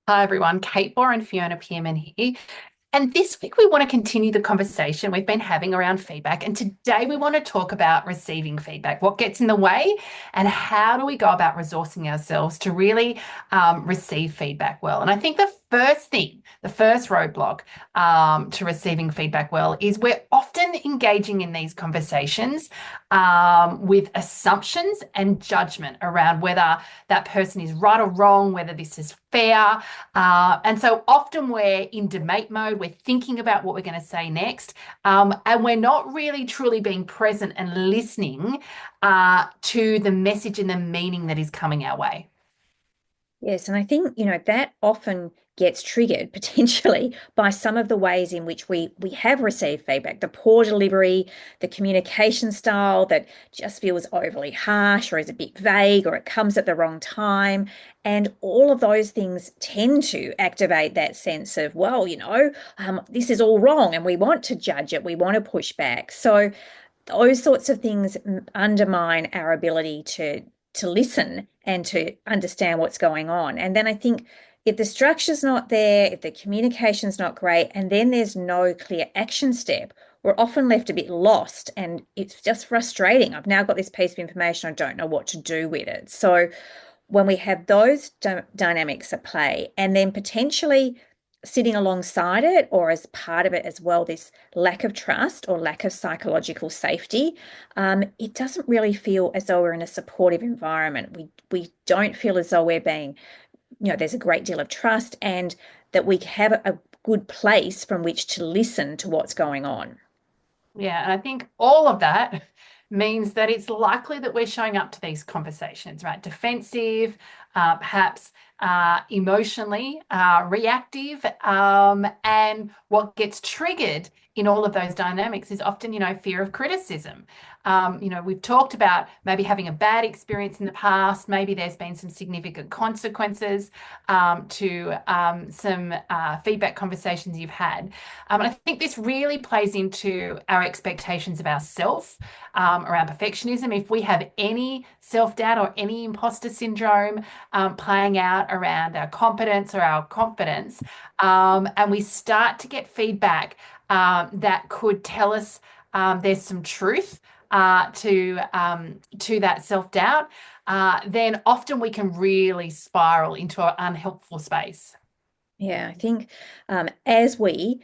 Hi everyone, Kate Bohr and Fiona Pearman here. And this week we want to continue the conversation we've been having around feedback. And today we want to talk about receiving feedback, what gets in the way, and how do we go about resourcing ourselves to really receive feedback well. And I think the first thing, the first roadblock to receiving feedback well is we're often engaging in these conversations with assumptions and judgment around whether that person is right or wrong, whether this is fair. And so often we're in debate mode, we're thinking about what we're going to say next, and we're not really truly being present and listening to the message and the meaning that is coming our way. Yes, and I think, that often gets triggered potentially by some of the ways in which we have received feedback, the poor delivery, the communication style that just feels overly harsh or is a bit vague or it comes at the wrong time. And all of those things tend to activate that sense of, well, this is all wrong and we want to judge it, we want to push back. So those sorts of things undermine our ability to listen and to understand what's going on. And then I think if the structure's not there, if the communication's not great, and then there's no clear action step, we're often left a bit lost and it's just frustrating. I've now got this piece of information, I don't know what to do with it. So when we have those dynamics at play, and then potentially sitting alongside it or as part of it as well, this lack of trust or lack of psychological safety, it doesn't really feel as though we're in a supportive environment. We don't feel as though we're being, there's a great deal of trust and that we have a good place from which to listen to what's going on. Yeah, and I think all of that means that it's likely that we're showing up to these conversations, right? Defensive, perhaps emotionally reactive. And what gets triggered in all of those dynamics is often, fear of criticism. We've talked about maybe having a bad experience in the past. Maybe there's been some significant consequences to some feedback conversations you've had. And I think this really plays into our expectations of ourselves around perfectionism. If we have any self-doubt or any imposter syndrome playing out around our competence or our confidence, and we start to get feedback that could tell us there's some truth to that self-doubt, then often we can really spiral into an unhelpful space. Yeah, I think as we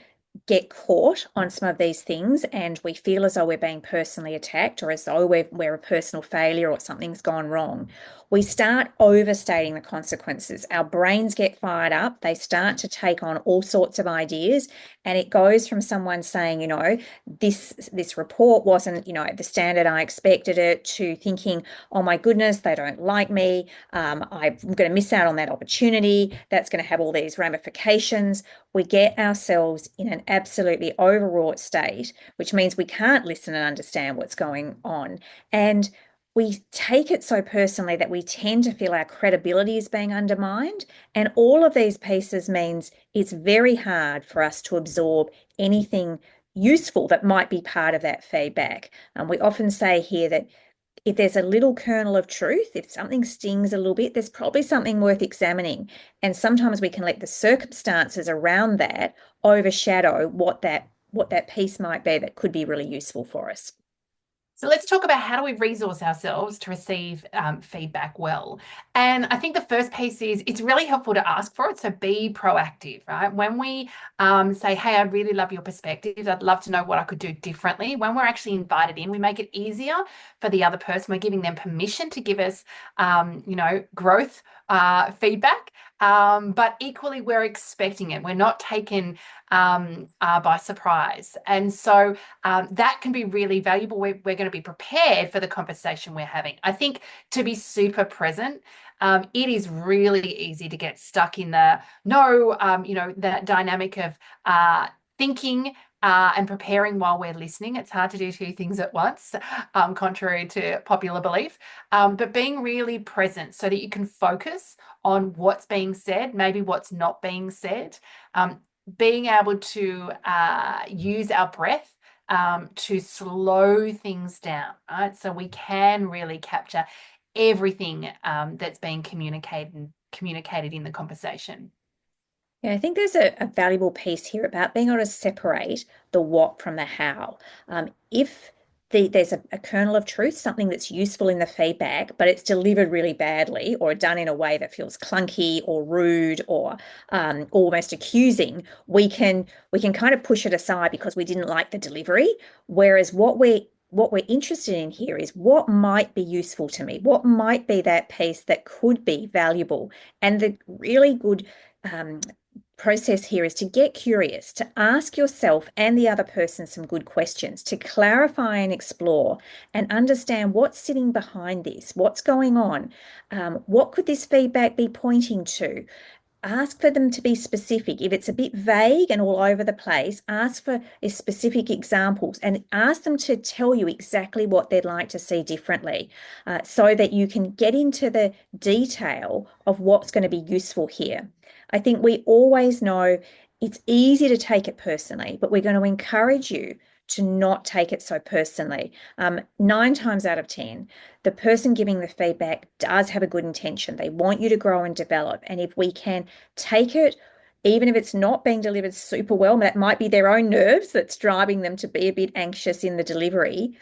get caught on some of these things and we feel as though we're being personally attacked or as though we're a personal failure or something's gone wrong, we start overstating the consequences. Our brains get fired up. They start to take on all sorts of ideas. And it goes from someone saying, this report wasn't, at the standard I expected it, to thinking, oh my goodness, they don't like me. I'm going to miss out on that opportunity. That's going to have all these ramifications. We get ourselves in an absolutely overwrought state, which means we can't listen and understand what's going on. And we take it so personally that we tend to feel our credibility is being undermined. And all of these pieces means it's very hard for us to absorb anything useful that might be part of that feedback. And we often say here that if there's a little kernel of truth, if something stings a little bit, there's probably something worth examining. And sometimes we can let the circumstances around that overshadow what that piece might be that could be really useful for us. So let's talk about how do we resource ourselves to receive feedback well. And I think the first piece is it's really helpful to ask for it. So be proactive, right? When we say, hey, I'd really love your perspective. I'd love to know what I could do differently. When we're actually invited in, we make it easier for the other person. We're giving them permission to give us, growth feedback. But equally, we're expecting it. We're not taken by surprise. And so that can be really valuable. We're going to be prepared for the conversation we're having. I think to be super present, it is really easy to get stuck in the no, that dynamic of thinking and preparing while we're listening. It's hard to do two things at once, contrary to popular belief. But being really present so that you can focus on what's being said, maybe what's not being said, being able to use our breath to slow things down, right? So we can really capture everything that's being communicated in the conversation. Yeah, I think there's a valuable piece here about being able to separate the what from the how. If there's a kernel of truth, something that's useful in the feedback, but it's delivered really badly or done in a way that feels clunky or rude or almost accusing, we can kind of push it aside because we didn't like the delivery. Whereas what we're interested in here is what might be useful to me, what might be that piece that could be valuable. And the really good um, process here is to get curious, to ask yourself and the other person some good questions, to clarify and explore and understand what's sitting behind this, what's going on, what could this feedback be pointing to. Ask for them to be specific. If it's a bit vague and all over the place, ask for specific examples and ask them to tell you exactly what they'd like to see differently, so that you can get into the detail of what's going to be useful here. I think we always know it's easy to take it personally, but we're going to encourage you to not take it so personally. 9 times out of 10, the person giving the feedback does have a good intention. They want you to grow and develop. And if we can take it, even if it's not being delivered super well, that might be their own nerves that's driving them to be a bit anxious in the delivery,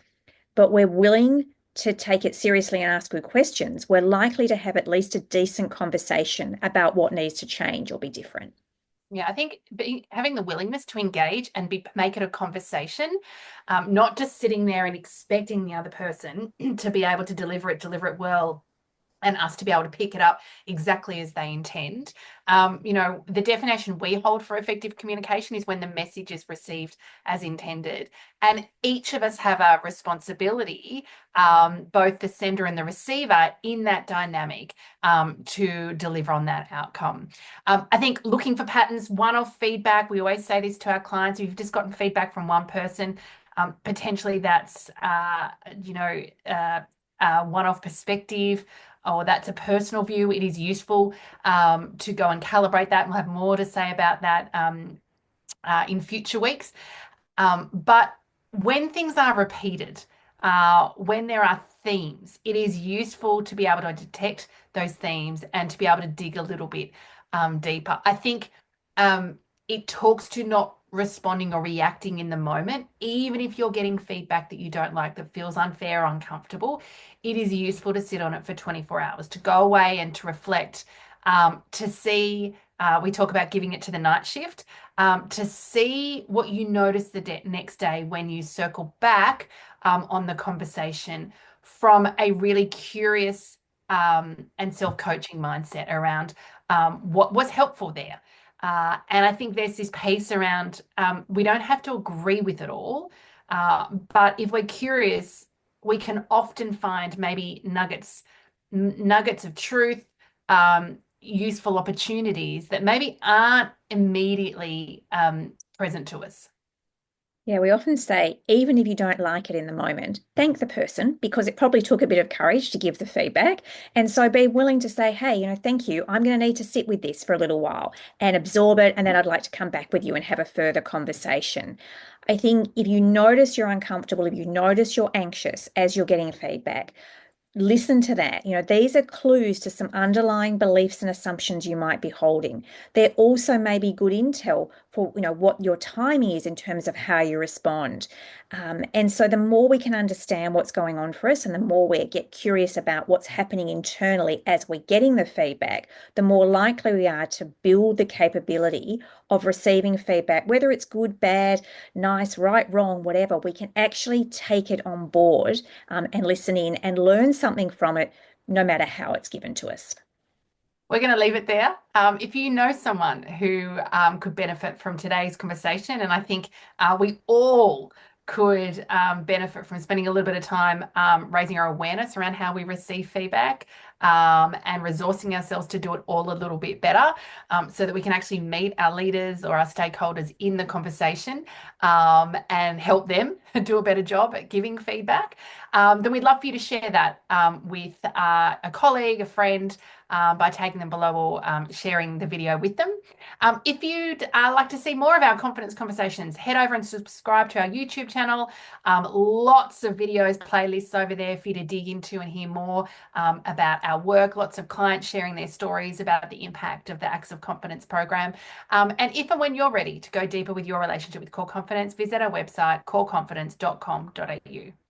but we're willing to take it seriously and ask good questions, we're likely to have at least a decent conversation about what needs to change or be different. Yeah, I think having the willingness to engage and make it a conversation, not just sitting there and expecting the other person to be able to deliver it well, and us to be able to pick it up exactly as they intend. The definition we hold for effective communication is when the message is received as intended. And each of us have a responsibility, both the sender and the receiver, in that dynamic, to deliver on that outcome. I think looking for patterns, one-off feedback, we always say this to our clients: if you've just gotten feedback from one person, potentially that's, one-off perspective, or that's a personal view. It is useful to go and calibrate that. We'll have more to say about that in future weeks. But when things are repeated, when there are themes, it is useful to be able to detect those themes and to be able to dig a little bit deeper. I think it talks to not responding or reacting in the moment, even if you're getting feedback that you don't like, that feels unfair or uncomfortable. It is useful to sit on it for 24 hours, to go away and to reflect, to see. We talk about giving it to the night shift, to see what you notice the next day when you circle back on the conversation from a really curious and self-coaching mindset around what was helpful there. And I think there's this piece around, we don't have to agree with it all, but if we're curious, we can often find maybe nuggets of truth, useful opportunities that maybe aren't immediately present to us. Yeah, we often say, even if you don't like it in the moment, thank the person because it probably took a bit of courage to give the feedback. And so be willing to say, hey, thank you. I'm going to need to sit with this for a little while and absorb it. And then I'd like to come back with you and have a further conversation. I think if you notice you're uncomfortable, if you notice you're anxious as you're getting feedback, listen to that. These are clues to some underlying beliefs and assumptions you might be holding. There also may be good intel for, what your timing is in terms of how you respond. And so the more we can understand what's going on for us and the more we get curious about what's happening internally as we're getting the feedback, the more likely we are to build the capability of receiving feedback, whether it's good, bad, nice, right, wrong, whatever. We can actually take it on board, and listen in and learn something from it, no matter how it's given to us. We're going to leave it there. If you know someone who could benefit from today's conversation, and I think we all could benefit from spending a little bit of time raising our awareness around how we receive feedback, and resourcing ourselves to do it all a little bit better, so that we can actually meet our leaders or our stakeholders in the conversation, and help them do a better job at giving feedback, then we'd love for you to share that with a colleague, a friend, by tagging them below or sharing the video with them. If you'd like to see more of our confidence conversations, head over and subscribe to our YouTube channel. Lots of videos, playlists over there for you to dig into and hear more about our work, lots of clients sharing their stories about the impact of the Acts of Confidence program. And if and when you're ready to go deeper with your relationship with core confidence, visit our website, coreconfidence.com.au.